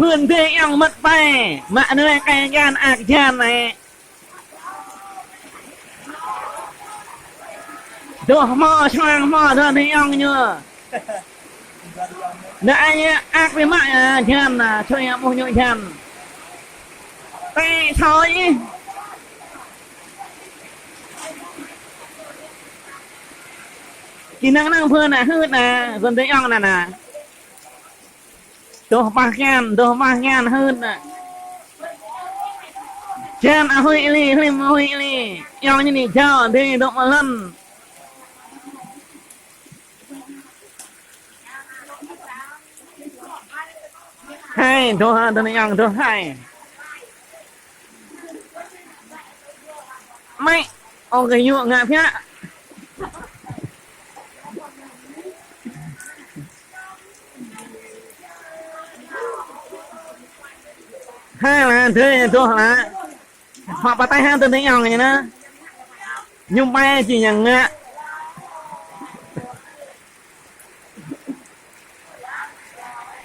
พื้นที่ยังมัดไปมาเนื้อไก่ยานอักยานไหนตัวหม้อช่างหม้อเธอที่ยังเยอะเดี๋ยวไอ้อักไปมาชันนะช่วยมุ้งยุ่งชันแต่ถอยกินนั่งเพื่อนน่ะฮืดนะคนที่ยังน่ะนะตัวปากแกนฮืดน่ะชันหุยลี่หุยลี่ยังนี่เจ้าที่ดอกมาลั่นให้ตัวนี้ยังตัวให้ไม่โอเคอยู่งาเพี้ยให้ละเธอตัวละhọ bắt tay hai tên đánh nhau này nữa nhưng bay chỉ nhận